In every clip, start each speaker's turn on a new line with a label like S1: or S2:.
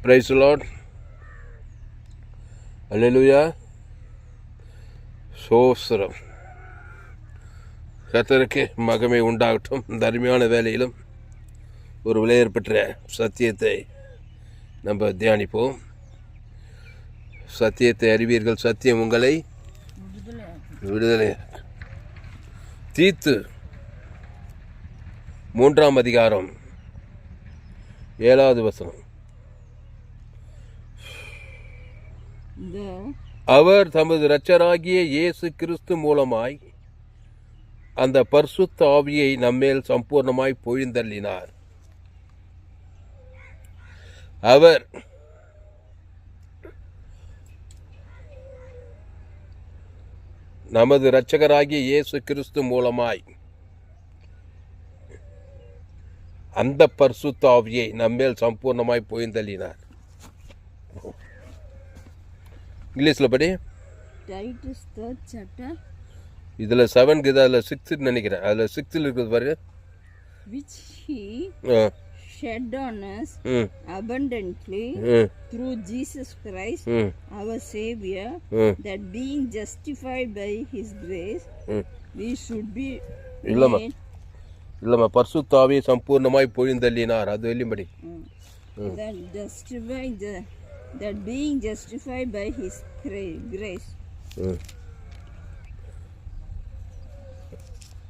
S1: Praise the Lord. அல்லேலூயா. சோஸ்திரம். கர்த்தருக்கு மகிமை உண்டாகட்டும். இந்த அருமையான வேலையிலும் ஒரு விலையேற பெற்ற சத்தியத்தை நம்ம தியானிப்போம். சத்தியத்தை அறிவீர்கள், சத்தியம் உங்களை விடுதலை. தீத்து 3ஆம் அதிகாரம் 7வது வசனம். அவர் தமது இரட்சகராகிய இயேசு கிறிஸ்து மூலமாய் அந்த பரிசுத்த ஆவியை நம்மேல் சம்பூர்ணமாய் பொழிந்தள்ளினார். அவர் நமது இரட்சகராகிய இயேசு கிறிஸ்து மூலமாய் அந்த பரிசுத்த ஆவியை நம்மேல் சம்பூர்ணமாய் பொழிந்தள்ளினார். இங்கிலீஷில் படி.
S2: Titus 3rd chapter.
S1: இதில் 7 இருக்குது, அதில் 6 நினைக்கிறேன். அதில் 6 இருக்குது பாருங்க.
S2: Which he shed on us abundantly through Jesus Christ our Savior, that being justified by His grace we should be
S1: இல்லைம்மா பரிசுத்த ஆவியை சம்பூர்ணமாய் பொழிந்தள்ளினார். அது வெளியும்படி
S2: that being justified by His grace.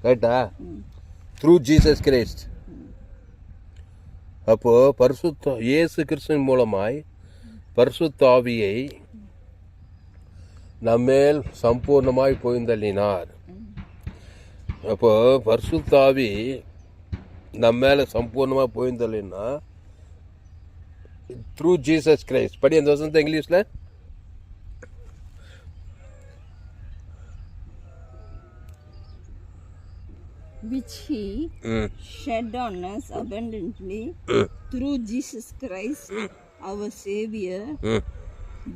S1: ரைட்டா? Through Jesus Christ. அப்போ பரிசுத்த இயேசு கிறிஸ்துவின் மூலமாய் பரிசுத்த ஆவியை நம்மேல் சம்பூர்ணமாய் பொழிந்தள்ளினார். அப்போ பரிசுத்த ஆவி நம்மேல சம்பூர்ணமாக பொழிந்தள்ளினா த்ரூ ஜீசஸ் கிரைஸ்ட். படி அந்த வசனத்தை இங்கிலீஷில்.
S2: Which he shed on us abundantly through Jesus Christ our Savior,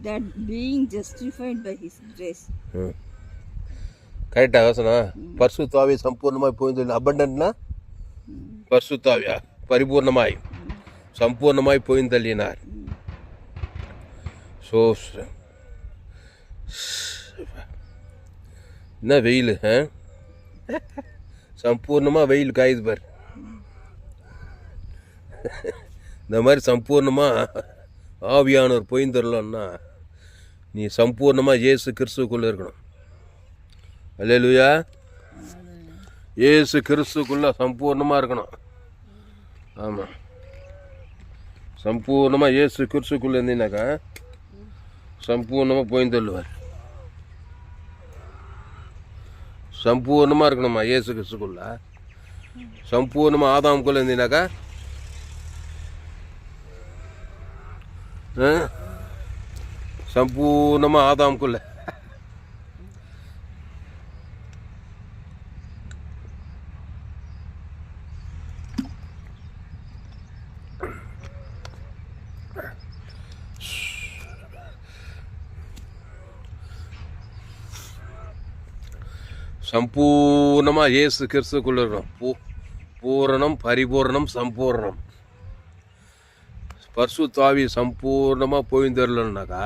S2: that being justified by His grace.
S1: கரெக்டா வசனம்? பரிசுத்த ஆவி சம்பூர்ணமாய் பொழிந்தள்ளினார். அபண்டன்ட்னா பரிசுத்த ஆவியா பரிபூர்ணமாய் சம்பூர்ணமாய் பொழிந்தள்ளினார். ஸோ என்ன வெயில், சம்பூர்ணமாக வெயில் காயுது பார். இந்த மாதிரி சம்பூர்ணமாக ஆவியானவர் பொழிந்தரலான்னா நீ சம்பூர்ணமாக இயேசு கிறிஸ்துக்குள்ளே இருக்கணும். அல்லேலூயா. இயேசு கிறிஸ்துக்குள்ளே சம்பூர்ணமாக இருக்கணும். ஆமாம், சம்பூர்ணமாக இயேசு கிறிஸ்துக்குள்ளே இருந்தீங்கன்னாக்கா சம்பூர்ணமாக பொழிந்தள்ளுவார். சம்பூர்ணமாக இருக்கணுமா இயேசு கிறிஸ்துக்குள்ள. சம்பூர்ணமாக ஆதாமுக்குள்ளே இருந்தீங்கன்னாக்கா சம்பூர்ணமாக ஆதாமுக்குள்ள. சம்பூர்ணமாக இயேசு கிறிஸ்துக்குள்ள இருக்கணும். பூரணம், பரிபூர்ணம், சம்பூர்ணம். பரிசுத்த ஆவி சம்பூர்ணமாக பொழிந்தரலன்னாக்கா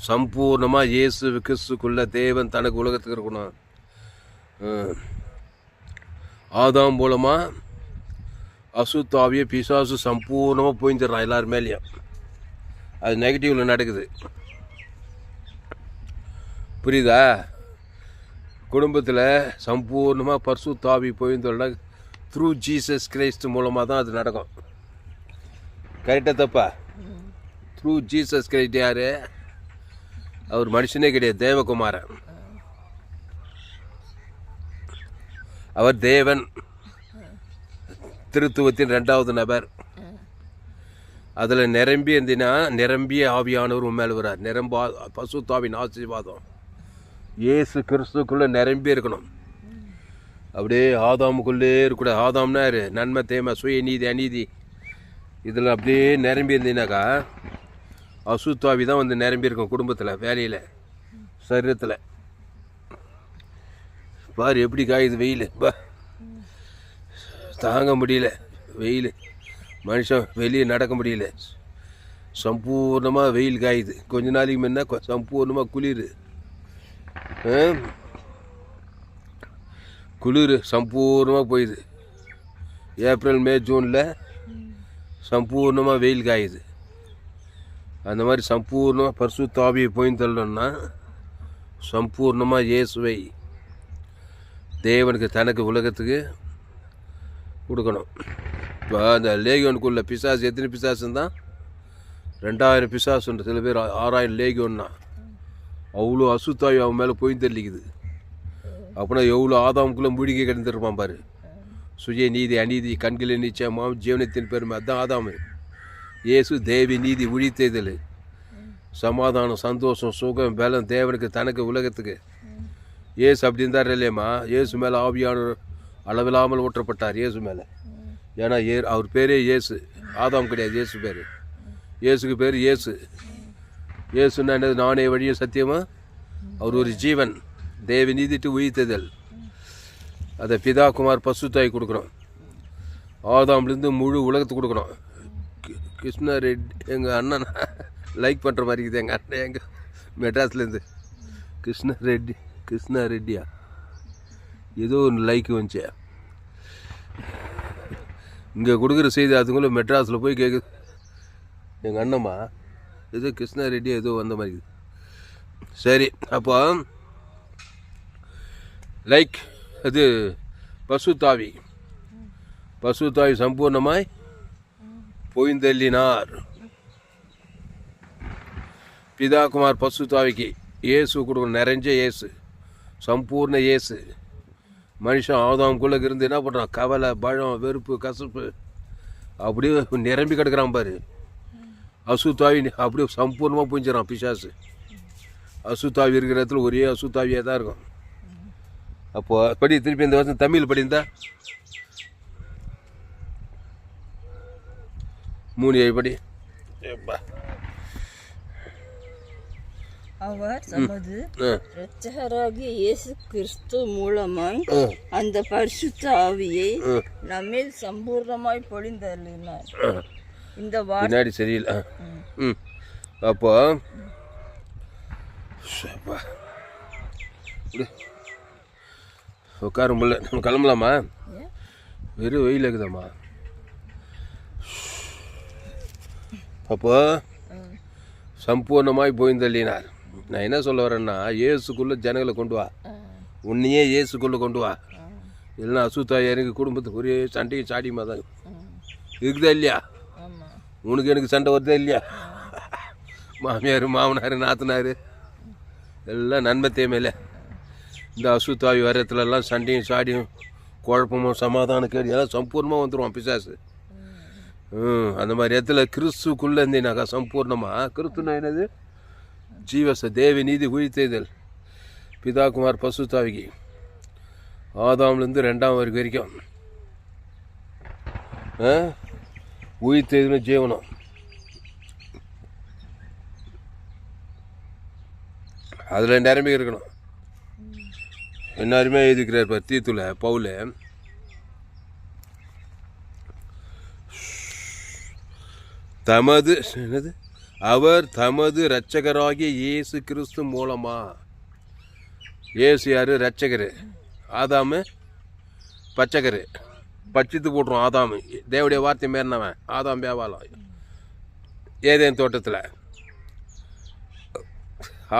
S1: சம்பூர்ணமாக இயேசு கிறிஸ்துக்குள்ள தேவன் தனக்கு உலகத்துக்கு இருக்கணும். ஆதாம் மூலமாக அசுத்த ஆவியை பிசாசு சம்பூர்ணமாக பொழிந்துடுறான் எல்லார் மேலேயும். அது நெகட்டிவில் நடக்குது. புரியுதா? குடும்பத்தில் சம்பூர்ணமாக பரிசுத்த ஆவி பொழிந்துள்ள த்ரூ ஜீசஸ் கிரைஸ்ட் மூலமாக தான் அது நடக்கும். கரெக்டாக தப்பா? த்ரூ ஜீசஸ் கிரைஸ்ட் யார்? அவர் மனுஷனே கிடையாது, தேவகுமாரன். அவர் தேவன், திருத்துவத்தின் 2வது நபர். அதில் நிரம்பி இருந்தீங்கன்னா நிரம்பிய ஆவியானவர் உண்மையில் வரார். பரிசுத்த ஆசீர்வாதம் இயேசு கிறிஸ்துக்குள்ளே நிரம்பி இருக்கணும். அப்படியே ஆதாமுக்குள்ளே இருக்கக்கூடாது. ஆதாம்னா யார்? நன்மை, தேமை, சுய நீதி, அநீதி. இதில் அப்படியே நிரம்பி இருந்தீங்கன்னாக்கா அசுத்தாவி தான் வந்து நிரம்பி இருக்கும் குடும்பத்தில், வேலையில், சரீரத்தில். பாரு எப்படி காயுது வெயில். தாங்க முடியல வெயில். மனுஷன் வெளியே நடக்க முடியல. சம்பூர்ணமாக வெயில் காயுது. கொஞ்ச நாளைக்கு முன்ன சம்பூர்ணமாக குளிர். குளிர் சம்பூர்ணமாக போயிடுது. ஏப்ரல் மே ஜூனில் சம்பூர்ணமாக வெயில் காயுது. அந்த மாதிரி சம்பூர்ணமாக பரிசுத்த ஆவியை போய் தள்ளணும்னா சம்பூர்ணமாக இயேசுவை தேவனுக்கு தனக்கு உலகத்துக்கு கொடுக்கணும். இப்போ அந்த லேகியோனுக்குள்ள பிசாசு எத்தனை பிசாசுன்னு தான் 2000 பிசாசுன்ற, சில பேர் 6000 லேகியோன்னா. அவ்வளோ அசுத்தாவி அவன் மேலே போய் தள்ளிக்குது. அப்படின்னா எவ்வளோ ஆதாமுக்குள்ளே மூடிக்கை கிடந்துருப்பான் பாரு. சுய நீதி, அநீதி, கண்களின் நிச்சயமாம், ஜீவனத்தின் பெருமை, அதுதான் ஆதாமு. இயேசு தேவி நீதி, உழித்தேதல், சமாதானம், சந்தோஷம், சுகம், பலம், தேவனுக்கு தனக்கு உலகத்துக்கு. இயேசு அப்படி இருந்தார் இல்லையம்மா. இயேசு மேலே ஆவியானவர் அளவில்லாமல் ஊற்றப்பட்டார் இயேசு மேலே. ஏன்னா அவர் பேரே இயேசு, ஆதாம் கிடையாது. இயேசு பேர், இயேசுக்கு பேர் இயேசு. இயேசுன்னா என்னது? நானே வழியும் சத்தியமா. அவர் ஒரு ஜீவன், தேவி நீதிட்டு உயிர்த்ததல். அதை பிதா குமார் பசுத்தாய் கொடுக்கணும். ஆதாம்லேருந்து முழு உலகத்துக்கு கொடுக்கணும். கிருஷ்ணா ரெட்டி எங்கள் அண்ணன் லைக் பண்ணுற மாதிரி இருக்குது. எங்கள் அண்ணன் எங்கள் மெட்ராஸ்லேருந்து கிருஷ்ணா ரெட்டியா ஏதோ ஒன்று லைக் வந்துச்சு. இங்கே கொடுக்குற செய்தி அதுக்குள்ளே மெட்ராஸில் போய் கேட்குது. எங்கள் அண்ணம்மா ஏதோ கிருஷ்ணா ரெட்டியா ஏதோ வந்த மாதிரி இருக்குது. சரி, அப்போ லைக் அது பசுத்தாவி சம்பூர்ணமாய் பொய்ந்தள்ளினார். பிதா குமார் பசுத்தாவிக்கு இயேசு கொடுக்கணும். நிறைஞ்ச இயேசு, சம்பூர்ண இயேசு. மனுஷன் ஆதாமுக்குள்ளே இருந்து என்ன பண்ணுறான்? கவலை, பழம், வெறுப்பு, கசப்பு அப்படியே நிரம்பி கிடக்கிறான் பாரு. அசுத்தாவி அப்படியே சம்பூர்ணமாக புரிஞ்சிடறான் பிசாசு. அசுத்தாவி இருக்கிற இடத்துல ஒரே அசுத்தாவியாக தான் இருக்கும். அப்போது படி, திருப்பி இந்த வருஷம் தமிழ் படிந்தா 3 படி.
S2: அவர் தமது இரட்சகராகிய இயேசு கிறிஸ்து மூலமாய் அந்த பரிசுத்த ஆவியை நம்மில் சம்பூர்ணமாய் பொழிந்தள்ளினார். இந்த
S1: பின்னாடி சரியில்லை. அப்போ உட்கார முடியல. நம்ம கிளம்பலாமா? வெறும் வெயில் இருக்குதாம்மா. அப்போ சம்பூர்ணமாய் போய்ந்தள்ளினார். நான் என்ன சொல்ல வரேன்னா, இயேசுக்குள்ளே ஜனங்களை கொண்டு வா. உன்னையே இயேசுக்குள்ளே கொண்டு வா. இல்லைன்னா அசுத்தாய் எனக்கு குடும்பத்துக்கு ஒரே சண்டையும் சாடியுமா தான் இருக்குதா இல்லையா? உனக்கு எனக்கு சண்டை வருதா இல்லையா? மாமியார், மாமனார், நாத்தனார் எல்லாம் நன்மை தேமையில. இந்த அசுத்தாவி வரத்துலலாம் சண்டையும் சாடியும் குழப்பமும் சமாதானம் கேடு எல்லாம் சம்பூர்ணமாக வந்துடுவான் பிசாசு. அந்த மாதிரி இடத்துல கிறிஸ்துக்குள்ளே இருந்தீனாக்கா சம்பூர்ணமாக. கிறிஸ்துனா என்னது? ஜீவச தேவி நீதி உயிர்த்தெழுதல். பிதா குமார் பசுத்தாவிக்கு ஆதாம்லேருந்து 2ஆம் வரைக்கும் உயிர்த்தெழுதலும் ஜீவனம். அதில் நிரம்பி இருக்கணும். எல்லாருமே எழுதிக்கிறார் பார் தீத்துல பவுல். அவர் தமது இரட்சகராகிய இயேசு கிறிஸ்து மூலமா. இயேசு யாரு? இரட்சகர். ஆதாமு பச்சைக்கரு, பச்சித்து போட்டுருவோம். ஆதாமு தேவடைய வார்த்தை மேறினவன். ஆதாம் வியாபாரம் ஏதேன் தோட்டத்தில்.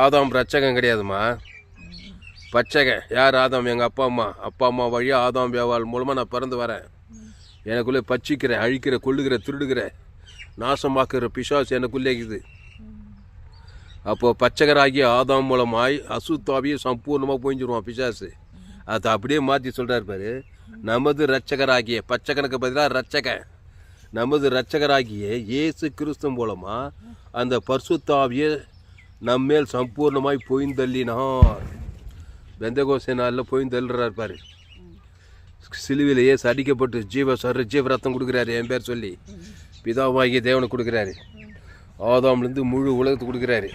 S1: ஆதாம் ரட்சகம் கிடையாதுமா, பச்சைகன். யார்? ஆதாம் எங்கள் அப்பா அம்மா வழியாக ஆதாம் வியாபாரம் மூலமாக நான் பிறந்து வரேன். எனக்குள்ளே பச்சிக்கிற, அழிக்கிற, கொள்ளுகிற, திருடுகிற, நாசமாக்குற பிசாசு எனக்குள்ளே இருக்குது. அப்போது பச்சைகராகிய ஆதாம் மூலமாய் அசுத்தாவியை சம்பூர்ணமாக போயிஞ்சிருவான் பிசாசு. அதை அப்படியே மாற்றி சொல்கிறார் பாரு. நமது இரட்சகராகிய, பச்சைக்கனுக்கு பதிலாக இரட்சகன், நமது இரட்சகராகிய இயேசு கிறிஸ்து மூலமாக அந்த பரிசுத்தாவியை நம்மேல் சம்பூர்ணமாய் போய்ந்தள்ளினார். பெந்தகோஸ்தே நாளில் போய்ந்தள்ளுறார் பாரு. சிலுவையில் இயேசு அடிக்கப்பட்டு ஜீவ ரத்தம் கொடுக்குறாரு என் பேர் சொல்லி. பிதாவாகிய தேவனுக்கு கொடுக்குறாரு. ஆதாம்லேருந்து முழு உலகத்துக்கு கொடுக்குறாரு.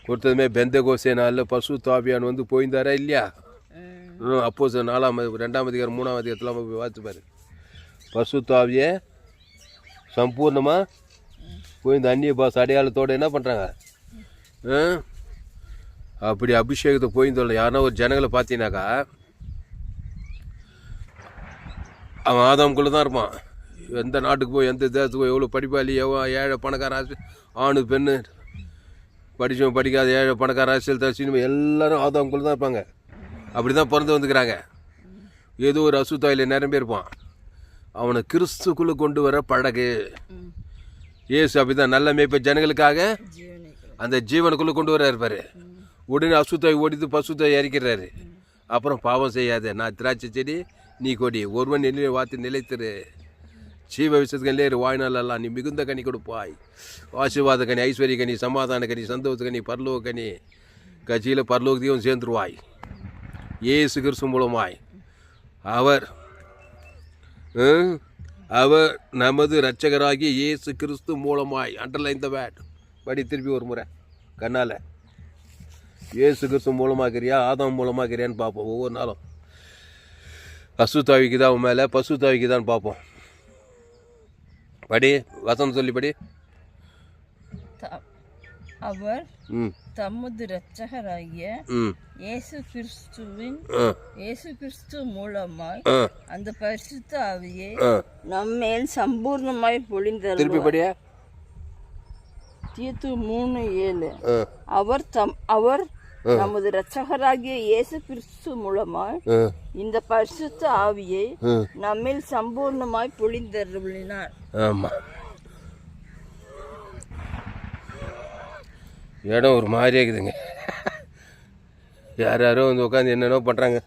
S1: கொடுத்ததுமே பெந்தகோஸ்தே நாளில் பரிசுத்தாவியான் வந்து போய்ந்தாரா இல்லையா? அப்போஸ் 4ஆம் 2ஆம் அதிகாரம் 3ஆம் அதிகாரத்தில் போய் பார்த்துப்பாரு. பரிசுத்தாவியை சம்பூர்ணமாக போய் இந்த அந்நிய பாஸ் அடையாளத்தோடு என்ன பண்ணுறாங்க? அப்படி அபிஷேகத்தை போய் சொல்ல யாருன்னா ஒரு ஜனங்களை பார்த்தீங்கன்னாக்கா அவன் ஆதாம்குள்ளே தான் இருப்பான். எந்த நாட்டுக்கு போய் எந்த தேசத்துக்கு போய் எவ்வளோ படிப்பாளி ஏழை பணக்கார ஆணு பெண்ணு படித்தவன் படிக்காத ஏழை பணக்கார அரசியல் தரிசினும் எல்லோரும் ஆதாம்குள்ளே தான் இருப்பாங்க. அப்படி தான் பிறந்து வந்துக்கிறாங்க. ஏதோ ஒரு அசுத்தாயில் நிரம்பி இருப்பான். அவனை கிறிஸ்துக்குள்ளே கொண்டு வர பழகு. ஏசு அப்படி தான் நல்ல மேய்ப்ப ஜனங்களுக்காக அந்த ஜீவனுக்குள்ளே கொண்டு வர இருப்பார். உடனே அசுத்தாய் ஓடித்து பசுத்தாய் இறக்கிறாரு. அப்புறம் பாவம் செய்யாத, நான் திராட்சை செடி நீ கொடி, ஒருவன் நிலையை வாத்து நிலைத்திரு, ஜீவ விஷயத்துக்கு இல்லையே வாய்நாள் எல்லாம் நீ மிகுந்த கனி கொடுப்பாய். ஆசீர்வாத கனி, ஐஸ்வர்ய கனி, சமாதான கனி, சந்தோஷ கனி, பரலோக கனி, கட்சியில் பரலோகத்தையும் சேர்ந்துருவாய். இயேசு கிறிஸ்து மூலமாய் அவர் நமது இரட்சகராகிய இயேசு கிறிஸ்து மூலமாய். Underline the word. படி திருப்பி ஒரு முறை கண்ணால். இயேசு கிறிஸ்து மூலமாகிறியா ஆதாம் மூலமாகிறியான்னு பார்ப்போம். ஒவ்வொரு நாளும் அசுத்தாவிக்கு தான் மேலே பசுத்தாவிக்கு தான் பார்ப்போம். படி வசனம் சொல்லி படி.
S2: அவர் தமது இரட்சகராகிய இயேசு கிறிஸ்து மூலமாய் அந்த பரிசுத்த ஆவியை நம்மேல் சம்பூர்ணமாய் பொழிந்தார்.
S1: திருப்பி படியா.
S2: தீத்து 3:7. அவர் நமது இரட்சகராகிய இயேசு கிறிஸ்து மூலமாய் இந்த பரிசுத்த ஆவியை நம்மில் சம்பூர்ணமாய் பொழிந்தருளினார்.
S1: ஆமா, இடம் ஒரு மாதிரியா இருக்குதுங்க. யாரோ வந்து உட்காந்து என்னென்ன பண்ணுறாங்க.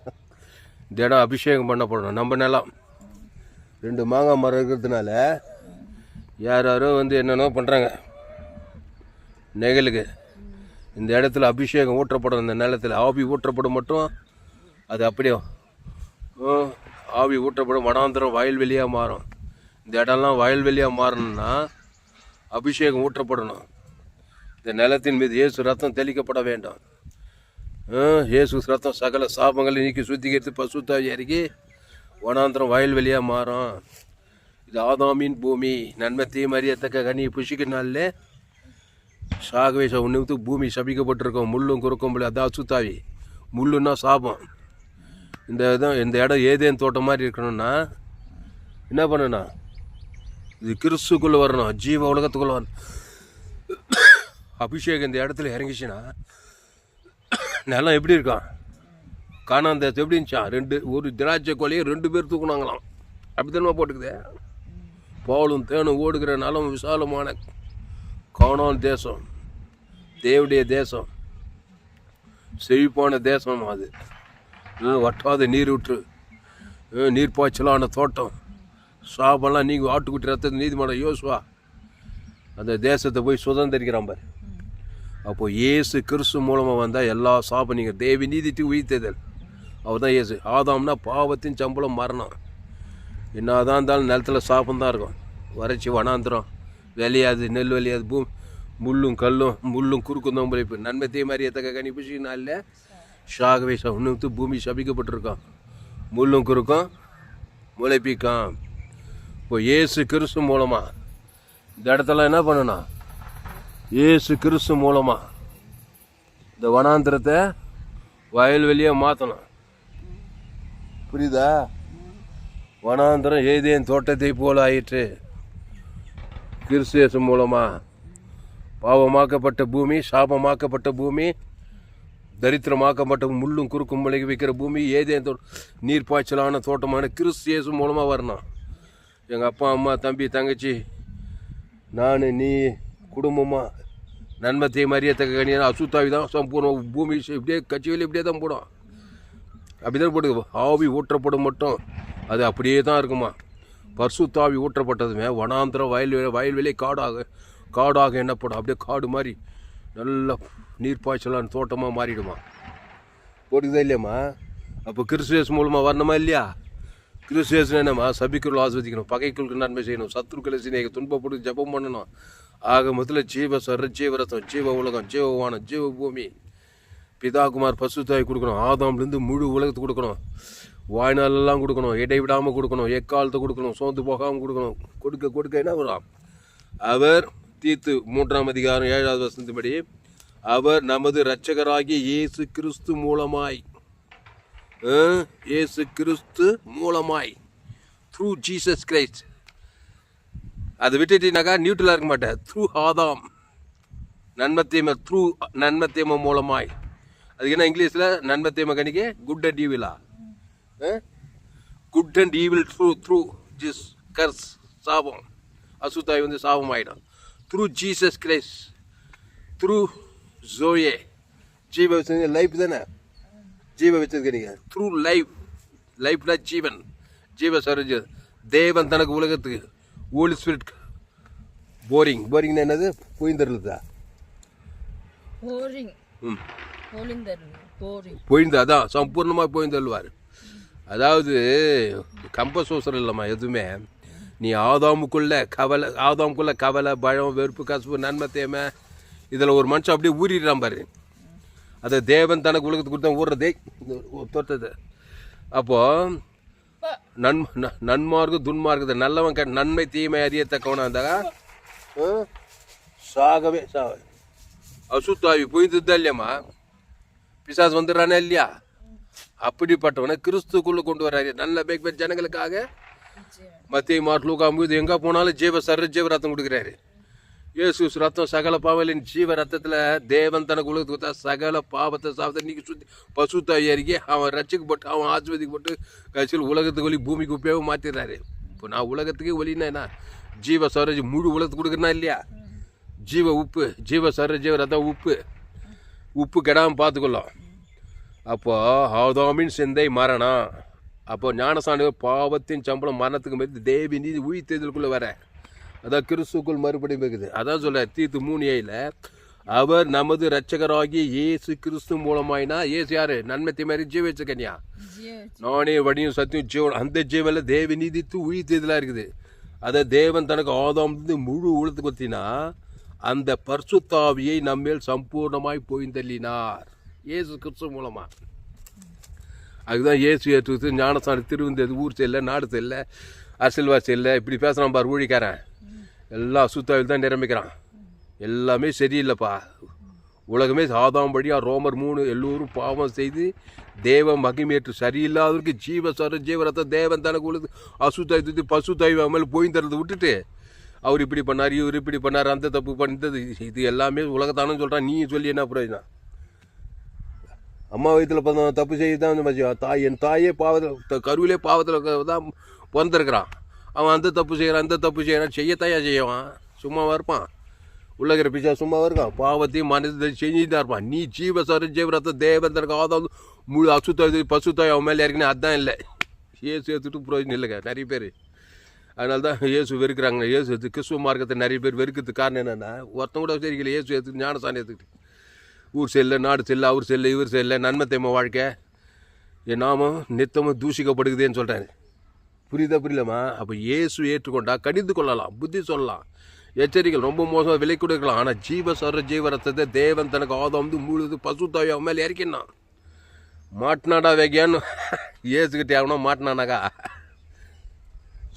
S1: இந்த இடம் அபிஷேகம் பண்ணப்படணும். நம்ம நிலம் 2 மாங்காய் மரம் இருக்கிறதுனால யாரோ வந்து என்னென்னோ பண்ணுறாங்க நெகலுக்கு. இந்த இடத்துல அபிஷேகம் ஊற்றப்படும். இந்த நிலத்தில் ஆவி ஊற்றப்படும் மட்டும் அது அப்படியே ஆவி ஊற்றப்படும். வனாந்திரம் வயல்வெளியாக மாறும். இந்த இடம்லாம் வயல்வெளியாக மாறணும்னா அபிஷேகம் ஊற்றப்படணும். இந்த நிலத்தின் மீது இயேசு ரத்தம் தெளிக்கப்பட வேண்டும். இயேசு ரத்தம் சகல சாபங்களை நீக்கி சுத்திகரித்து பசுத்தாவி இறக்கி வனாந்திரம் வயல்வெளியாக மாறும். இது ஆதாமின் பூமி. நன்மை தீமறியத்தக்க கனியை புஷிக்கினாலே சாகவே உன்னுக்கு பூமி சபிக்கப்பட்டிருக்கோம். முள்ளும் குறுக்கும் போல அதான் அசுத்தாவி. முள்ளுன்னா சாபம். இந்த இடம் ஏதேன் தோட்டம் மாதிரி இருக்கணும்னா என்ன பண்ணணும்? இது கிறிஸ்துக்குள்ளே வரணும். ஜீவ உலகத்துக்குள்ளே வரணும். அபிஷேகம் இந்த இடத்துல இறங்கிச்சுன்னா நிலம் எப்படி இருக்கான்? காணாந்த எப்படி இருந்துச்சான்? ஒரு திராட்சை கொலையை 2 பேர் தூக்குனாங்களாம். அப்படி தானே போட்டுக்குதே. பாலும் தேனும் ஓடுகிற நிலம் விசாலமான காணான் தேசம், தேவடைய தேசம், செழிப்பான தேசம். அது வட்டாத நீர் விட்டு நீர்ப்பாய்ச்சலான தோட்டம். சாபெல்லாம் நீங்கள் ஆட்டுக்குட்டி ரத்தத்தை நீதிமன்றம் யோசுவா அந்த தேசத்தை போய் சுதந்திரிக்கிறான் பாரு. அப்போது இயேசு கிறிஸ்து மூலமாக வந்தால் எல்லா சாபம் நீங்கள் தேவி நீதிட்டு உயிர்த்தேதல். அவர் தான் இயேசு. ஆதாம்னா பாவத்தின் சம்பளம் மரணம். என்னதான் இருந்தாலும் நிலத்தில் சாபம் தான் இருக்கும். வறட்சி வனாந்திரம் விளையாது, நெல் விளையாது, முள்ளும் குறுக்கும் தான் பிழைப்பு. நன்மை தீமறியத்தக்க கனி புஷினால ஷாகவே உன்னுக்கு பூமி சபிக்கப்பட்டிருக்கான். முள்ளும் குறுக்கும் முளைப்பிக்கான். இப்போ இயேசு கிறிஸ்து மூலமாக இந்த இடத்துல என்ன பண்ணணும்? இயேசு கிறிஸ்து மூலமாக இந்த வனாந்திரத்தை வயல்வெளியாக மாற்றணும். புரியுதா? வனாந்திரம் ஏதேன் தோட்டத்தை போல ஆயிற்று. கிறிஸ்து மூலமாக பாவமாக்கப்பட்ட பூமி, சாபமாக்கப்பட்ட பூமி, தரித்திரமாக்கப்பட்ட முள்ளும் குறுக்கும் முளைக்க வைக்கிற பூமி, ஏதேன் நீர் பாய்ச்சலான தோட்டமான கிறிஸ்து மூலமாக வரணும். எங்கள் அப்பா அம்மா தம்பி தங்கச்சி நான் நீ குடும்பமாக நன்மத்தை மறியத்தக்க கனியான அசுத்தாவி தான் சம்பூர்ணம். பூமி இப்படியே கட்சிகள் இப்படியே தான் போடும். அப்படி தான் போடுது. ஆவி ஊற்றப்படும் மட்டும் அது அப்படியே தான் இருக்குமா. பரிசுத்தாவி ஊற்றப்பட்டதுமே வனாந்திரம் வயல்வெளி காடாக எண்ணப்படும். அப்படியே காடு மாதிரி நல்ல நீர்ப்பாய்ச்சலான தோட்டமாக மாறிடுமா. போட்டுக்குதா இல்லையாம்மா? அப்போ கிறிஸ்துவேஸ் மூலமாக வரணுமா இல்லையா? கிறிஸ்துவேஸ் என்னம்மா? சபிக்குள் ஆஸ்வதிக்கணும், பகைக்குள்ளுக்கு நன்மை செய்யணும், சத்துருக்களை சிநேக துன்பப்பட்டு ஜபம் பண்ணணும். ஆக முதல்ல ஜீவரத்தம், ஜீவ உலகம், ஜீவவானம், ஜீவ பூமி, பிதாகுமார் பசுத்தாய் கொடுக்கணும். ஆதாம்லேருந்து முழு உலகத்துக்கு கொடுக்கணும். வாய்நாளெல்லாம் கொடுக்கணும். இடைவிடாமல் கொடுக்கணும். எக்காலத்தை கொடுக்கணும். சோர்ந்து போகாமல் கொடுக்கணும். கொடுக்க என்ன வரும்? அவர் தீத்து 3ஆம் அதிகாரம் 7வது வசனத்தின்படி, அவர் நமது இரட்சகராகிய இயேசு கிறிஸ்து மூலமாய், இயேசு கிறிஸ்து மூலமாய், த்ரூ ஜீசஸ் கிரைஸ்ட். அதை விட்டுட்டீங்கன்னாக்கா நியூட்ரலாக இருக்க மாட்டேன். த்ரூ ஆதாம், நன்மத்தீமை, த்ரூ நன்மத்தீமை மூலமாய். அதுக்கு என்ன இங்கிலீஷில் நன்மத்தீமை கணிக்க குட் அண்ட் ஈவிலா, good and evil through this curse, சாபம், அசுத்தாய் வந்து சாபம் ஆகிடும். த்ரூ ஜீசஸ் கிரைஸ்ட், த்ரூ ஜோயே, ஜீவ வச்சு லைஃப் தானே, ஜீவ வச்சிருக்கிறீங்க. த்ரூ லைஃப், லைஃப்னா ஜீவன், ஜீவ சரஜ தேவன் தனக்கு உலகத்துக்கு ஹோலி ஸ்பிரிட். போரிங்னா என்னது? பொய்ந்தருளுதா? பொய்ந்து, அதான் சம்பூர்ணமாக பொய்ந்தருள்வார். அதாவது கம்பசோசரம் இல்லைம்மா எதுவுமே. நீ ஆதாமுக்குள்ள கவலை, பயம், வெறுப்பு, கசப்பு, நன்மை, தேமை, இதில் ஒரு மனுஷன் அப்படியே ஊறிடுறான் பாரு. அதை தேவன் தனக்கு உலகத்துக்கு கொடுத்தா ஊறுறதே தொட்டது. அப்போது நன்மார்க்கு துன்மார்க்கத்தை நல்லவன் நன்மை தீமை அறியத்தக்கவனா இருந்தாக்கா சாகவே அசுத்தாவி பொய்ந்ததுதான் இல்லையாம்மா, பிசாசு வந்துடுறானே இல்லையா? அப்படிப்பட்டவனை கிறிஸ்துக்குள்ள கொண்டு வர்றாரு நல்ல பேக் ஜனங்களுக்காக. மத்திய மார்க் எங்கே போனாலும் ஜீவ ரத்தம் கொடுக்குறாரு. இயேசு ரத்தம் சகல பாவலின் ஜீவ ரத்தத்தில் தேவன் தனக்கு உலகத்துக்கு கொடுத்தா சகல பாவத்தை சாப்பிட்டு நீக்கி சுற்றி பசுத்தாவி அறிக்கை அவன் ரட்சிக்கப்பட்டு அவன் ஆசிர்வதிக்கப்பட்டு கட்சியில் உலகத்துக்கு ஒளி பூமிக்கு உப்பையாகவும் மாற்றிடுறாரு. இப்போ நான் உலகத்துக்கே ஒளினா என்ன? ஜீவ சரஜ் முழு உலகத்துக்கு கொடுக்குறேன்னா இல்லையா? ஜீவ உப்பு, ஜீவ ஜீவ ரத்தம் உப்பு கெடாமல் பார்த்துக்கொள்ளும். அப்போ ஆதாமின் சிந்தை மரணம். அப்போ ஞானசான பாவத்தின் சம்பளம் மரணத்துக்கு மாதிரி தேவி நீதி உயிர்த்தெழுதலுக்குள்ளே வர, அதான் கிறிஸ்துக்குள் மறுபடியும் இருக்குது. அதான் சொல்ல தீத்து 3:7, அவர் நமது இரட்சகராகிய இயேசு கிறிஸ்து மூலமாயினா. இயேசு யாரு? நன்மை தீமை ஜீவ வச்சுக்கன்யா, நானே வடியும் சத்தியம் ஜீவன். அந்த ஜீவனில் தேவி நீதித்து உயிர்த்தெழுதலாக இருக்குது. அதை தேவன் தனக்கு ஆதாம் முழு உலகத்துக்கு கொடுத்தினா அந்த பரிசுத்தாவியை நம்மேல் சம்பூர்ணமாய் போய்ந்தள்ளினார் இயேசு கிறிஸ்து மூலமா. அதுதான் இயேசு ஏற்று ஞானசாமி திருவந்தது ஊர் செல்ல, நாடு செல்ல, அரசியல்வாசி இல்லை, இப்படி பேசுகிறான் பார் ஊழிக்காரன். எல்லாம் அசுத்தாவில் தான் நிரம்பிக்கிறான். எல்லாமே சரியில்லைப்பா. உலகமே சாதாம் படியாக ரோமர் 3 எல்லோரும் பாவம் செய்து தேவ மகிமேற்று சரியில்லாதவருக்கு ஜீவரத்தை தேவன் தனக்கு உலக அசுத்தாய் தூத்தி பசுத்தாய் மேலே போய்ந்தறதை விட்டுட்டு அவர் இப்படி பண்ணார், இவர் இப்படி பண்ணார், அந்த தப்பு பண்ணது, இது எல்லாமே உலகத்தானு சொல்கிறான். நீ சொல்லி என்ன பிரயோஜனம்? அம்மா வயிற்றில் பிறந்த தப்பு செய்து தான் என் தாயே பாவத்தில் கருவிலே பாவத்தில் தான் பிறந்திருக்கிறான். அவன் அந்த தப்பு செய்கிறான் செய்யத்தாயா செய்வான், சும்மாவாக இருப்பான். உள்ளகிற பிச்சா சும்மாவாக இருக்கான், பாவத்தையும் மனதை செஞ்சுதான் இருப்பான். நீ ஜீவரத்தை தேவன் தனக்கு ஆதாவது முழு அசுத்தாய் பசுத்தாய் அவன் மேலே இறங்கினா அதுதான் இல்லை. ஏசு எடுத்துட்டு பிரயோஜனம் இல்லைங்க நிறைய பேர். அதனால தான் இயேசு வெறுக்கிறாங்க. இயேசு எடுத்து கிறிஸ்துவ மார்க்கத்தை நிறைய பேர் வெறுக்கிறதுக்கு காரணம் என்னென்னா, ஒருத்தன் கூட சரிக்கல. இயேசு எடுத்து ஞானசாமி எடுத்துக்கிட்டு ஊர் செல்ல, நாடு செல்ல, அவர் செல்ல, இவர் செல்ல, நன்மை தேமை வாழ்க்கை என் நாமம் நித்தமும் தூஷிக்கப்படுக்குதுன்னு சொல்கிறாரு. புரியலம்மா? அப்போ இயேசு ஏற்றுக்கொண்டா கடிந்து கொள்ளலாம், புத்தி சொல்லலாம், எச்சரிக்கை ரொம்ப மோசமாக விலை கொடுக்கலாம். ஆனால் ஜீவரத்தத்தை தேவன் தனக்கு ஆதாம் முழுது பசுத்தாய் அவன் மேலே இறக்கினான். மாட்டினாடா வேகியான்னு ஏசுக்கிட்டே ஆகணும். மாட்டினானாக்கா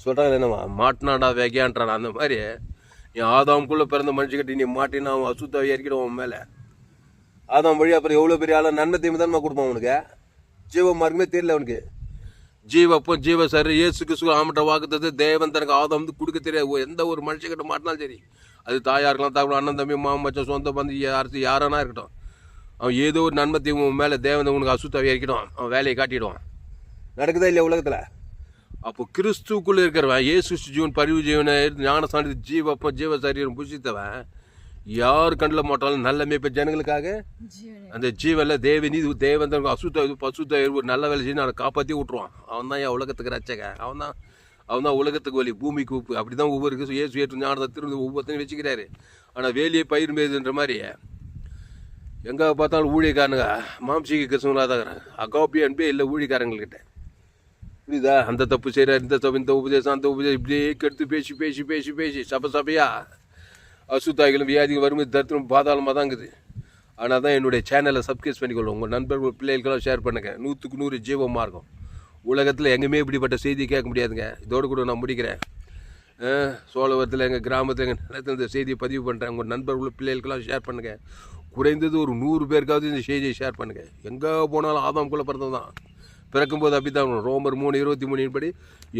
S1: சொல்கிறாங்க என்னம்மா, மாட்டினாடா வேகியான்றான். அந்த மாதிரி நீ ஆதாமுக்குள்ளே பிறந்த மனுஷக்கிட்ட நீ மாட்டினா அவன் அசுத்தாவை இறக்கிடுவான் அவன் மேலே. ஆதாம் வழி அப்புறம் எவ்வளோ பெரிய ஆளாக நன்மை தீமை தானே கொடுப்பான் அவனுக்கு. ஜீவ மார்க்கமே தெரியல அவனுக்கு. ஜீவ சரி இயேசு கிறிஸ்து ஆமட்ட வாக்குத்தது தேவன் தனக்கு ஆதாம் கொடுக்க தெரியாது. எந்த ஒரு மனுஷங்கிட்ட மாட்டினாலும் சரி, அது தாயாக இருக்கலாம், தாக்கம், அண்ணன் தம்பி, மாமன் மச்சம், சொந்த பந்து, யாரானா இருக்கட்டும், அவன் ஏதோ ஒரு நன்மை தீமை மேலே தேவன் உனக்கு அசுத்தாவை இறக்கிடுவான், அவன் வேலையை காட்டிடுவான். நடக்குதா இல்லையா உலகத்தில்? அப்போ கிறிஸ்துக்குள்ளே இருக்கிறவன் இயேசு ஜீவன் பரிவு ஜீவனை ஞானசானி ஜீவ சரீரம் புசித்தவன் யார் கண்டில் மாட்டாலும் நல்ல மேய்ப்ப ஜனங்களுக்காக அந்த ஜீவனில் தேவன் தான் பசுத்த ஒரு நல்ல வேலை செய்து அதை காப்பாற்றி விட்ருவான். அவன் தான் என் உலகத்துக்கு ரச்சக. அவன் தான் உலகத்துக்கு வலி, பூமிக்கு உப்பு. அப்படி தான் ஒவ்வொரு இயேசு ஏற்று ஞானத்தை திரும்ப ஒவ்வொருத்தனையும் வச்சுக்கிறாரு. ஆனால் வேலையை பயிர் மேதுன்ற மாதிரி எங்கே பார்த்தாலும் ஊழியக்காரனுங்க மாம்சீக கிறிஸ்தவங்களாக தான் இருக்கிறாங்க. அகாப்பி அன்பே இல்லை ஊழியக்காரங்கள்கிட்ட. புரியுதா? அந்த தப்பு செய்கிறார், இந்த உபதேசம், அந்த உபதேசம், இப்படியே கெடுத்து பேசி சபையா அசுத்தாய்களும் வியாதிகள் வறுமை தரித்திரம் பாதாளமாக தான் இருக்குது. ஆனால் தான் என்னுடைய சேனலை சப்ஸ்கிரைப் பண்ணிக்கொள்ளும். உங்கள் நண்பர்கள் பிள்ளைகளுக்கெல்லாம் ஷேர் பண்ணுங்கள். 100க்கு 100 ஜீவமாக இருக்கும். உலகத்தில் எங்கேயுமே இப்படிப்பட்ட செய்தி கேட்க முடியாதுங்க. இதோடு கூட நான் முடிக்கிறேன். சோழவரத்தில் எங்கள் கிராமத்தில் எங்கள் நிலத்தில் இந்த செய்தியை பதிவு பண்ணுறேன். உங்கள் நண்பர்கள் பிள்ளைகளுக்கெல்லாம் ஷேர் பண்ணுங்கள். குறைந்தது ஒரு 100 பேருக்காவது இந்த செய்தியை ஷேர் பண்ணுங்கள். எங்கே போனாலும் ஆதாம்குள்ளே பிறந்தது தான். பிறக்கும்போது அப்படி தான் ரோமர் 3:23 படி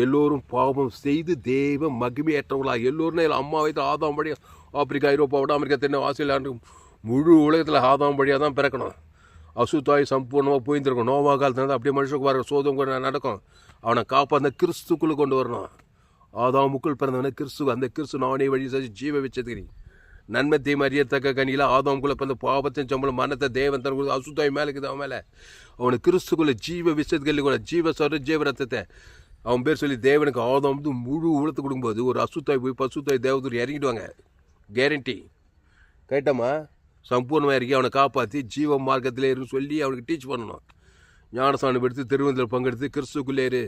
S1: எல்லோரும் பாவம் செய்து தெய்வ மகிமையற்றவர்களாக எல்லோரும் அம்மா வைத்து ஆதாம் படி ஆப்பிரிக்கா, ஐரோப்பா, வட அமெரிக்கா, தென்னை, ஆஸ்திரேலியா முழு உலகத்தில் ஆதாம் படியாக தான் பிறக்கணும். அசுத்தாய் சம்பூர்ணமாக போயிருந்துருக்கும். நோவா காலத்தில் தான் அப்படியே மனுஷனுக்கு வர சோதம் நடக்கும். அவனை காப்பாற்ற கிறிஸ்துக்குள்ளே கொண்டு வரணும். ஆதாமுக்குள் பிறந்தவனை கிறிஸ்து, அந்த கிறிஸ்து நானே வழி செஞ்சு ஜீவ வச்சதுக்கு நன்மை தீமை அறியத்தக்க கனியில் ஆதாமுக்குள்ளே பிறந்த பாவத்தின் சம்பளம் மரணத்தை தேவன் தன் அசுத்தாய் மேலே இருக்குது. அவன் மேலே அவனை கிறிஸ்துக்குள்ளே ஜீவ விஷயத்துக்கு கூட ஜீவ சொல்ற ஜீவ ரத்தத்தை அவன் பேர் சொல்லி தேவனுக்கு ஆதாம் வந்து முழு உலத்து கொடுக்கும்போது ஒரு அசுத்தாய் போய் பசுத்தாய் தேவதூர் இறங்கிடுவாங்க. கேரண்டி கேட்டம்மா. சம்பூர்ணமாக இறக்கி அவனை காப்பாற்றி ஜீவ மார்க்கத்திலே இருந்து சொல்லி அவனுக்கு டீச் பண்ணணும். ஞானஸ்தானம் எடுத்து திருவந்தில் பங்கெடுத்து கிறிஸ்துக்குள்ளே இரு.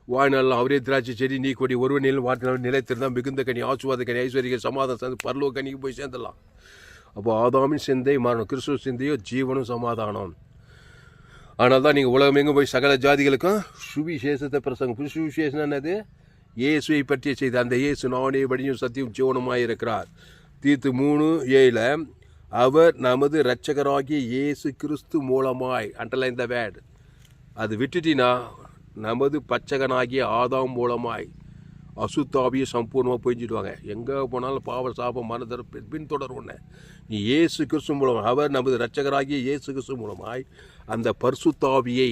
S1: வாய்நாளெலாம் அவரே திராட்சை செடி நீ கொடி ஒருவன் நிலம் வார்த்தை நிலைத்திருந்தால் மிகுந்த கனி, ஆசுவாத கனி, ஐஸ்வர்ய சமாதானம் சேர்ந்து பரலோக கனிக்கு போய் சேர்ந்துடலாம். அப்போ ஆதாமின் சிந்தை மாறணும். கிறிஸ்துவ சிந்தையோ ஜீவனும் சமாதானம். ஆனால் தான் நீங்கள் உலகம் எங்கே போய் சகல ஜாதிகளுக்கும் சுவிசேஷத்தை பிரசங்கம். சுவிசேஷம் என்னது? இயேசுவை பற்றிய செய்தி. அந்த இயேசு நானே வழியும் சத்தியம் ஜீவனுமாய் இருக்கிறார். தீத்து 3:7 அவர் நமது இரட்சகராகிய இயேசு கிறிஸ்து மூலமாய் அண்டர்லைன் த வேர்ட். அது விட்டுட்டினா நமது பச்சகனாகிய ஆதாம் மூலமாய் அசுத்தாவியை சம்பூர்ணமாக போய்ஞ்சிடுவாங்க. எங்கே போனாலும் பாவ சாபம் மனதர பின்தொடர் ஒன்று. நீ இயேசு கிறிஸ்து மூலமாக அவர் நமது இரட்சகராகிய இயேசு கிறிஸ்து மூலமாய் அந்த பரிசுத்தாவியை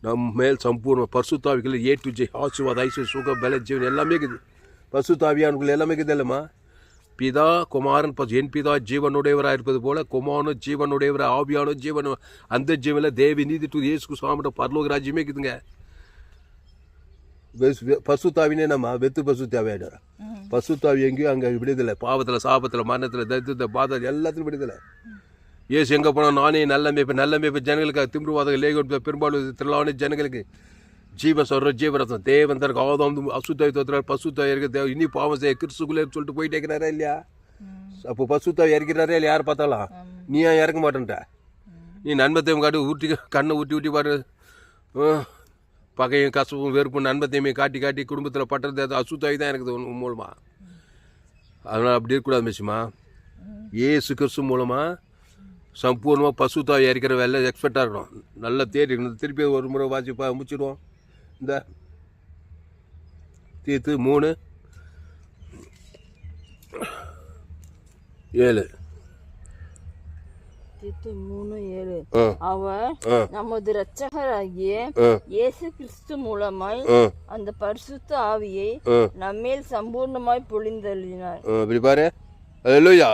S1: நம் மேல் சம்பூர்ண பரிசுத்தாவிகள் ஏ டு ஜே ஆசுவாத ஐஸ்வர்ய சுக பல ஜீவன் எல்லாமே இருக்குது. பரிசுத்தாவியானுக்குள்ள எல்லாமே இருக்குது இல்லைம்மா. பிதா குமாரன் என் பிதா ஜீவனுடையவராக இருப்பது போல குமாரனும் ஜீவனுடையவராக ஆவியானும் ஜீவனும் அந்த ஜீவனில் தேவி நீதி டு இயேசு சுவாமியோட பரலோக ராஜ்யமே இருக்குதுங்க. பசுத்தாவினே நம்ம வெத்து பசுத்தாவியான பசுத்தாவி எங்கேயும் அங்கே விடுதலை. பாவத்தில் சாபத்தில் மரணத்தில் தரித்திரத்தை பாதத்தில் எல்லாத்திலும் விடுதலை. ஏசு எங்கே போனால் நானே நல்ல மேய்ப்பு ஜனங்களுக்கு திமிருவாதம் லேகோட பெரும்பாலும் திரளான ஜனங்களுக்கு ஜீவ சொல்கிற ஜீவரத்தம் தேவன் தனக்கு ஆதாம் அசுத்தாய் தோத்துறாரு. பசுத்தாய் இருக்க தேவ இனி பாவம் செய்ய கிறிஸ்துக்குள்ளே சொல்லிட்டு போயிட்டே இருக்கிறாரா இல்லையா? அப்போ பசுத்தாய் இறக்கிறாரே இல்லை? யார் பார்த்தாலும் நீ ஏன் இறக்க மாட்டேன்ட்ட? நீ நன்மத்தையும் காட்டி ஊட்டி கண்ணை ஊட்டி பாரு. பகையும் கசப்பும் வெறுப்பும் நன்மத்தையுமே காட்டி குடும்பத்தில் பட்டுறது அசுத்தாய் தான் இருக்குது உன் மூலமாக. அதனால் அப்படி இருக்கக்கூடாது மிஸ்மா. ஏசு கிறிஸ்து மூலமாக சம்பூர்ணமாக பசுத்தாய் இறக்கிற வேலை எக்ஸ்பெக்டாக இருக்கணும். நல்லா தேடி திருப்பி ஒரு முறை வாசி முடிச்சிடுவோம். இந்த தீத்து 3:7
S2: அவர் நமது இரட்சகராகிய இயேசு கிறிஸ்து மூலமாய் அந்த பரிசுத்த ஆவியை நம்மேல் சம்பூர்ணமாய் பொழிந்தள்ளினார்.
S1: இப்படி பாரு. அல்லேலூயா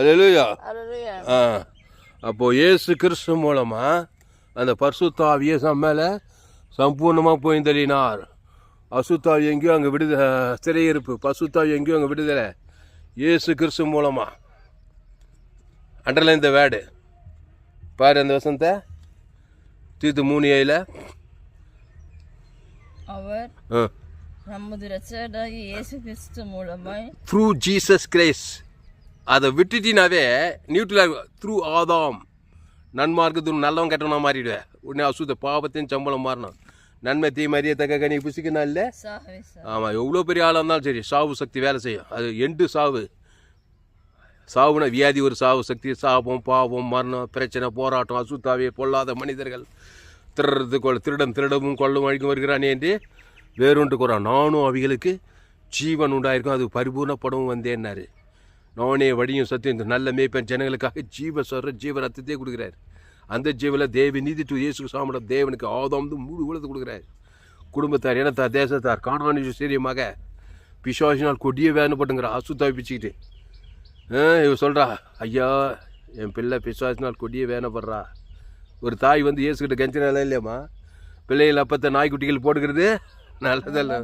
S1: அல்லேலூயா. அப்போ இயேசு கிறிஸ்து மூலமா அந்த பரிசுத்த ஆவியை மேலே சம்பூர்ணமாக பொழிந்தள்ளினார். அசுத்தாவி எங்கேயும் அங்கே விடுதலை சிறையிருப்பு. பசுத்தாவி எங்கேயும் அங்கே விடுதலை. இயேசு கிறிஸ்து மூலமா அண்டர்லைன் த வேர்டு. பாரு அந்த வசனத்தை. தீத்து 3:7
S2: அவர் நமது இரட்சகராகிய இயேசு கிறிஸ்து மூலமாய்
S1: த்ரூ ஜீசஸ் கிரைஸ்ட். அதை விட்டுட்டினாவே நியூட்ரல் த்ரூ ஆதாம் நன்மார்க்கத்து நல்லவன் கெட்டவனா மாறிடுவேன். உடனே அசுத்த பாவத்தின் சம்பளம் மாறணும். நன்மை தீமை அறியத்தக்க கனி புசிக்கணும் இல்லை? ஆமாம். எவ்வளோ பெரிய ஆளாக இருந்தாலும் சரி சாவு சக்தி வேலை செய்யும். அது எண்டு சாவுனா வியாதி ஒரு சாவு சக்தி. சாபம் பாவம் மரணம் பிரச்சனை போராட்டம் அசுத்தாவே பொல்லாத மனிதர்கள் திருடவும் கொள்ளவும் அழிக்கும் வருகிறானே என்று வேறொன்று கூறான். நானும் அவைகளுக்கு ஜீவன் உண்டாயிருக்கும் அது பரிபூர்ணப்படவும் வந்தேன்னாரு. நானே வடியும் சத்தியம் நல்ல மேய்ப்பன் ஜனங்களுக்காக ஜீவ சொல்கிற ஜீவ ரத்தத்தையே கொடுக்குறாரு. அந்த ஜீவில் தேவி நீதி டு இயேசு சாமியோட தேவனுக்கு ஆதாம் முழு உலகத்தை கொடுக்குறாரு. குடும்பத்தார் இனத்தார் தேசத்தார் காணானி சீரியமாக பிசாசினால் கொடிய வேதனைப்பட்டுங்கிற அசுத்தாவி பிச்சுக்கிட்டு இவ சொல்கிறா, ஐயா என் பிள்ளை பிசாசினால் கொடிய வேதனைப்படுறா. ஒரு தாய் வந்து இயேசுக்கிட்ட கெஞ்சினால இல்லையாம்மா? பிள்ளைகள் அப்பத்தை நாய்க்குட்டிகள் போட்டுக்கிறது நல்லதல்ல.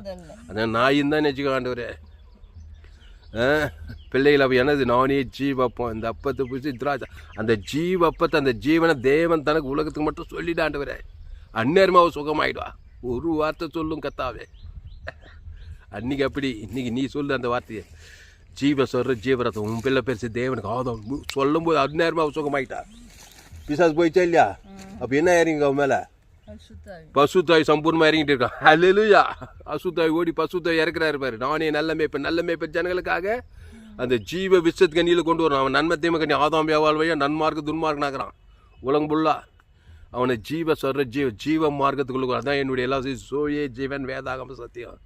S1: அதான் நாயின்னு தான் நினச்சிக்க ஆண்டவரே. பிள்ளைகள் அப்போ என்னது? நானே ஜீவப்பம். இந்த அப்பத்தை பிடிச்சி திராட்சை அந்த ஜீவப்பத்தை அந்த ஜீவனை தேவன் தனக்கு உலகத்துக்கு மட்டும் சொல்லிடாண்டவரே. அந்நேரமாக சுகமாயிடுவா. ஒரு வார்த்தை சொல்லும் கத்தாவே. அன்றைக்கி அப்படி இன்றைக்கி நீ சொல்லு அந்த வார்த்தையை. ஜீவ சொல்கிற ஜீவரத்தை உன் பிள்ளை பேசி தேவனுக்கு ஆதம் சொல்லும் போது அந்நேரமாக சுகமாயிட்டா. பிசாசு போயிடுச்சா இல்லையா? அப்போ என்ன ஏறிங்க அவன் மேலே? பசுத்தாய் சம்பூர்ணமாக இறங்கிட்டு இருக்கான். ஹல்லேலூயா. அசுத்தாய் ஓடி பசுத்தாய் இறக்குறாரு பாரு. நானே நல்ல மேய்ப்பன் ஜனங்களுக்காக அந்த ஜீவ விஷத்து கண்ணியில் கொண்டு வரான். அவன் நன்மை தீமை கண்ணி ஆதாம் வாழ்வையா நன்மார்க்கு துன்மார்க்கனாகிறான். உலகம் புல்லா அவனை ஜீவ மார்க்கத்துக்குள்ள. அதான் என்னுடைய எல்லா சோயே ஜீவன் வேதாகம சத்தியம்.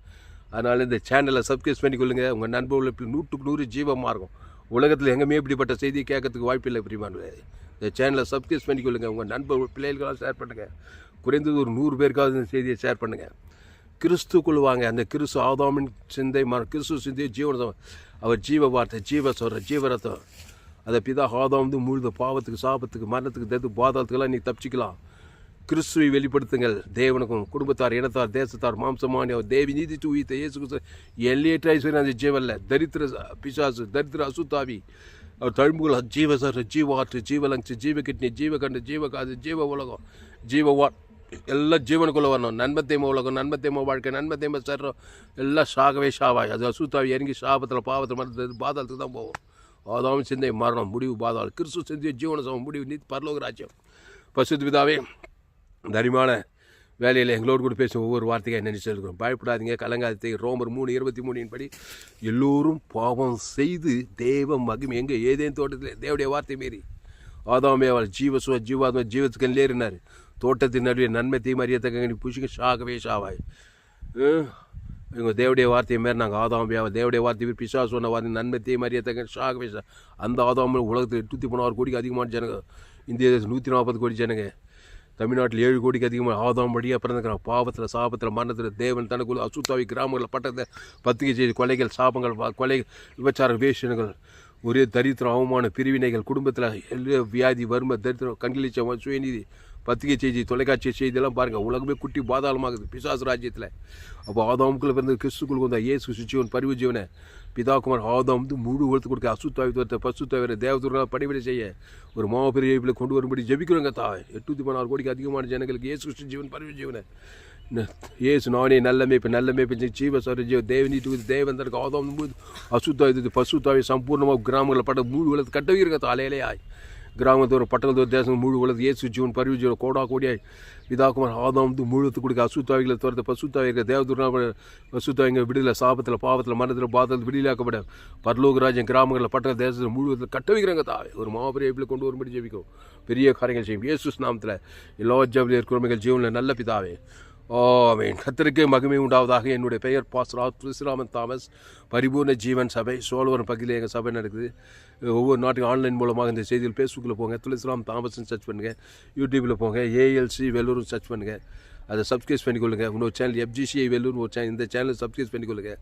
S1: அதனால் இந்த சேனலை சப்ஸ்கிரைப் பண்ணிக்கொள்ளுங்க. உங்கள் நண்பர்கள் 100% ஜீவ மார்க்கம். உலகத்தில் எங்கேயுமே இப்படிப்பட்ட செய்தி கேட்கறதுக்கு வாய்ப்பு இல்லை. பிரிமானே இந்த சேனலை சப்ஸ்கிரைப் பண்ணிக்கொள்ளுங்க. உங்கள் நண்பர்கள் பிள்ளைகளாக ஷேர் பண்ணுங்கள். குறைந்தது ஒரு 100 பேருக்காவது இந்த செய்தியை ஷேர் பண்ணுங்கள். கிறிஸ்துக்குள் வாங்க. அந்த கிறிஸ்து ஆதாமின் சிந்தை கிறிஸ்து சிந்தை ஜீவனம். அவர் ஜீவ வார்த்தை ஜீவரத்தம். அதை பிதா ஆதாம் முழுத பாவத்துக்கு சாபத்துக்கு மரணத்துக்கு தெத்து பாதாளத்துக்கெல்லாம் நீ தப்பிச்சிக்கலாம். கிறிஸ்துவை வெளிப்படுத்துங்கள். தேவனுக்கும் குடும்பத்தார் இனத்தார் தேசத்தார் மாம்சமான தேவி நீதி தூவித்த இயேசு கிறிஸ்து எல்லையற்ற ஐஸ்வர்யம் அந்த ஜீவல்ல. தரித்திர பிசாசு தரித்திர அசுத்தாவி அவர் தழும்புகள் ஜீவாற்று ஜீவலங்கு ஜீவ கிட்னி ஜீவகண்டு ஜீவகாது ஜீவ உலகம் எல்லாம் ஜீவனுக்குள்ளே வரணும். நன்மத்தேம உலகம் நன்மத்தேம வாழ்க்கை நன்மத்தேம சர்றம் எல்லாம் சாகவே சாவாய். அது அசுத்தாவி இறங்கி சாபத்தில் பாவத்தில் மரணத்து பாதாளத்துக்கு தான் போவோம். ஆதாம் சிந்தை மரணம் முடிவு பாதாளம். கிறிஸ்து சிந்தைய ஜீவன சமம் முடிவு நீ பரலோக ராஜ்யம். பசுத்த பிதாவே தரிமான வேலையில் எங்களோடு கூட பேசும் ஒவ்வொரு வார்த்தையாக என்ன நினைச்சிருக்கிறோம். பயப்படாதீங்க, கலங்காதீங்க. ரோமர் 3:23 படி எல்லோரும் பாவம் செய்து தேவ மகிமை எங்கே ஏதேன் தோட்டத்தில் தேவடைய வார்த்தை மீறி ஆதாமே அவள் ஜீவாத்மா ஜீவத்துக்கு ஏறினார். தோட்டத்தின் நடுவே நன்மை தீமை அறியத்தக்க புஷிக்க சாகவே சாவாய். இவங்க தேவடைய வார்த்தையை மாரி நாங்கள் ஆதாமியாவை தேவடைய வார்த்தை பிசா சொன்ன வார்த்தை நன்மை தீமை அறியத்தக்க சாகவே அந்த ஆதாம் உலகத்தில் 816 கோடிக்கு அதிகமான ஜனங்க. இந்திய தேசம் 140 கோடி ஜனங்க. தமிழ்நாட்டில் 7 கோடிக்கு அதிகமாக ஆதாம் வழியாக பிறந்துக்கிறான். பாவத்தில் சாபத்தில் மரணத்தில் தேவன் தனக்குள்ள அசுத்தாவி கிராமங்களில் பட்டத்தை பத்திரிகை செய்தி கொலைகள் சாபங்கள் கொலைகள் விபச்சார வேஷன்கள் ஒரே தரித்திரம் அவமான பிரிவினைகள் குடும்பத்தில் எல்லா வியாதி வறுமை தரித்திரம் கண்களிச்சம் சுயநீதி பத்திரிகை செய்தி தொலைக்காட்சி செய்தியெல்லாம் பாருங்கள். உலகமே குட்டி பாதாளமாகுது பிசாசு ராஜ்யத்தில். அப்போ ஆதாமுக்குள்ளே பிறந்த கிறிஸ்துக்குள் வந்த இயேசு சுச்சிவன் பரிவு ஜீவனை பிதாகுமார் ஆதாம் முழு உலகத்து கொடுக்க அசுத்தாவி பசுத்தாவிர தேவதூராக பணிவிடை செய்ய ஒரு மாபெரிய கொண்டு வரும்படி ஜபிக்கிறோங்க. 816 கோடிக்கு அதிகமான ஜனங்களுக்கு இயேசு ஜீவன் பரிவு ஜீவனை ஏசு நானே நல்ல மேய்ப்பு ஜீவ ஜீவ தேவனீட்டு தேவன் தனக்கு ஆதாம் அசுத்தாவி பசுத்தாவி சம்பூர்ணமாக கிராமங்களில் பட்ட முழு உலகத்து கட்டவிருங்க அலையிலேயாய் கிராமத்தோர் பட்டணத்தோர் தேசம் முழு உலகத்து இயேசு ஜீவன் பரிவு ஜீவன் கோடியாய் பிதாகுமார் ஆதாம் முழுத்து கொடுக்க அசுத்தாவிகளை துரத்த பசுத்தாவிகள் தேவதூர் பசுத்தாவிங்க விடுதலை சாபத்தில் பாவத்தில் மரணத்தில் பாதத்தில் விடுதலையாக்கப்பட பரலோகராஜன் கிராமங்களில் பட்டண தேசத்தில் முழுவதில் கட்ட வைக்கிறாங்க. ஒரு மாபெரிய கொண்டு வரும்படி ஜெபிக்கும். பெரிய காரியங்கள் செய்யும் இயேசு நாமத்தில். எல்லா ஜபத்தில் இருக்கிறவர்கள் ஜீவனில் நல்ல பிதாவே ஆமென். கர்த்தருக்கு மகிமை உண்டாவதாக. என்னுடைய பெயர் பாஸ்டர் துளசிராமன் தாமஸ். பரிபூர்ண ஜீவன் சபை சோழவரம் பகுதியில் எங்கள் சபை நடக்குது. ஒவ்வொரு நாட்டுக்கும் ஆன்லைன் மூலமாக இந்த செய்தியில் ஃபேஸ்புக்கில் போங்க, துளசிராம் தாமஸ்ன்னு சர்ச் பண்ணுங்கள். யூடியூப்பில் போங்க, ஏஎல்சி வெள்ளூர்னு சர்ச் பண்ணுங்கள். அதை சப்ஸ்கிரைப் பண்ணிக்கொள்ளுங்க. இன்னொரு சேனல் FGCI வெள்ளூர்னு ஒரு சேனல், இந்த சேனலை சப்ஸ்கிரைப் பண்ணிக்கொள்ளுங்க.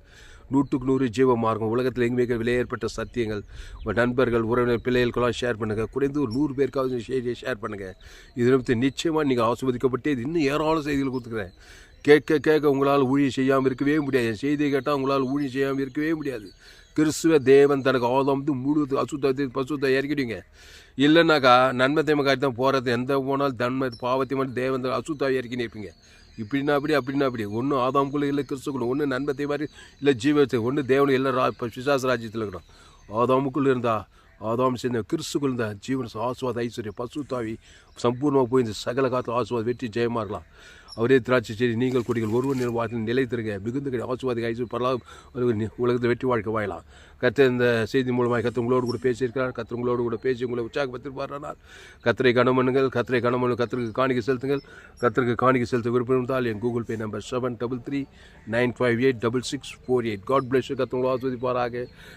S1: 100% ஜீவ மார்க்கம். உலகத்தில் எங்குமே விலையேற்பட்ட சத்தியங்கள் உங்கள் நண்பர்கள் உறவினர் பிள்ளைகளுக்கெல்லாம் ஷேர் பண்ணுங்கள். குறைந்து ஒரு 100 பேருக்காவது செய்தியை ஷேர் பண்ணுங்கள். இதை பற்றி நிச்சயமாக நீங்கள் ஆஸ்வதிக்கப்பட்டு இது இன்னும் ஏராளம் செய்திகள் கொடுத்துக்கிறேன். கேட்க உங்களால் ஊழியம் செய்யாமல் இருக்கவே முடியாது. என் செய்தியை கேட்டால் உங்களால் ஊழியம் செய்யாமல் இருக்கவே முடியாது. கிறிஸ்துவ தேவன் தனக்கு ஆதாம் முழு அசுத்தத்தை பசுத்தை இறக்கிடுங்க. இல்லைனாக்கா நன்மை தேமை காட்டி தான் போகிறது. எந்த போனாலும் தன்மை பாவத்தை மட்டும் தேவன் அசுத்தாவை இறக்கின்னு இருப்பீங்க. இப்படின்னா அப்படி ஒன்றும் ஆதாமுக்குள்ளே இல்லை கிறிஸ்துக்குள்ள ஒன்று நன்மத்தை மாதிரி இல்லை ஜீவத்தை ஒன்று தேவனு இல்லை பிசாசு ராஜ்யத்தில் இருக்கணும். ஆதாமுக்குள்ளே இருந்தா ஆதாம் சேர்ந்த கிறிஸ்துக்குள்ள இருந்தால் ஜீவன ஆசுவாத ஐஸ்வர்யம் பசுத்தாவி சம்பூர்ணமாக போய் இந்த சகல காலத்தில் ஆசுவாத வெற்றி ஜெயமாக இருக்கலாம். அவரே திராட்சை செடி நீங்கள் கொடிகள் ஒருவர் வார்த்தையில் நிலைத்திருங்க. மிகுந்த ஆசுவாதிக ஐஸ்வர்யம் பரவாயில்ல உலகத்தில் வெற்றி வாழ்க்கை வாழலாம். கர்த்தர் இந்த செய்தி மூலமாக கர்த்தர் உங்களோடு கூட பேசியிருக்கிறார். கர்த்தர் உங்களோடு கூட பேசி உங்களை உற்சாகப்படுத்திருப்பார். கர்த்தரை கனம் பண்ணுங்கள். கர்த்தருக்கு காணிக்கை செலுத்துங்கள். கர்த்தருக்கு காணிக்கை செலுத்த விருப்பம் இருந்தால் என் Google Pay number 7339586648. God bless. கர்த்தர் உங்களை ஆஸ்வதிப்பாராக.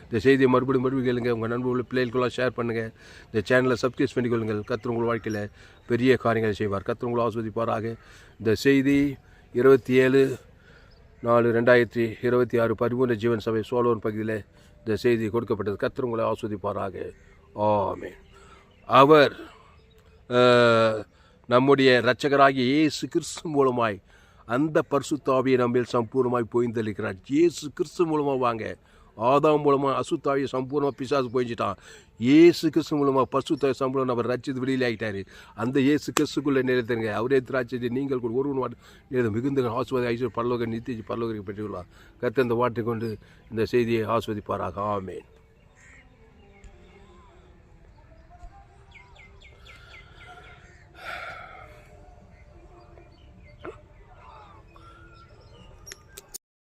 S1: இந்த செய்தியை மறுபடியும் கேளுங்க. உங்கள் நண்பர்கள் பிள்ளைகளுக்கெல்லாம் ஷேர் பண்ணுங்கள். இந்த சேனலை சப்ஸ்கிரைப் பண்ணிக்கொள்ளுங்கள். கர்த்தர் உங்கள் வாழ்க்கையில் பெரிய காரியங்களை செய்வார். கர்த்தர் உங்களை ஆஸ்வதிப்பாராக. இந்த செய்தி 27/4/2026 பரிபூர்ண ஜீவன் சபை சோழவரம் பகுதியில் இந்த செய்தி கொடுக்கப்பட்டது. கர்த்தர் உங்களை ஆஸ்வதிப்பாராக. ஆமென். அவர் நம்முடைய இரட்சகராகிய இயேசு கிறிஸ்து மூலமாய் அந்த பரிசுத்த ஆவியை நம்மில் சம்பூர்ணமாய் பொய்ந்தளிக்கிறார். இயேசு கிறிஸ்து மூலமாக வாங்க. ஆதாம் மூலமாக அசுத்தாவியை சம்பூர்ணமாக பிசாசு போயிஞ்சிட்டான். இயேசு கிறிஸ்து மூலமாக பசுத்தாவி சம்பூர்ணம் நம்ம ரட்சித்து வெளியில் ஆகிட்டாரு. அந்த இயேசு கிறிஸ்துக்குள்ளே நிலைத்திருங்க. அவரே திராட்சை நீங்கள் கூட ஒருவன் மிகுந்த ஆசுவாதி ஐஸ்வர் பரலோக நித்திய பரலோகத்தை பெற்றுள்ளார். கர்த்தர் இந்த வாட்டை கொண்டு இந்த செய்தியை ஆஸ்வதிப்பாராக. ஆமென்.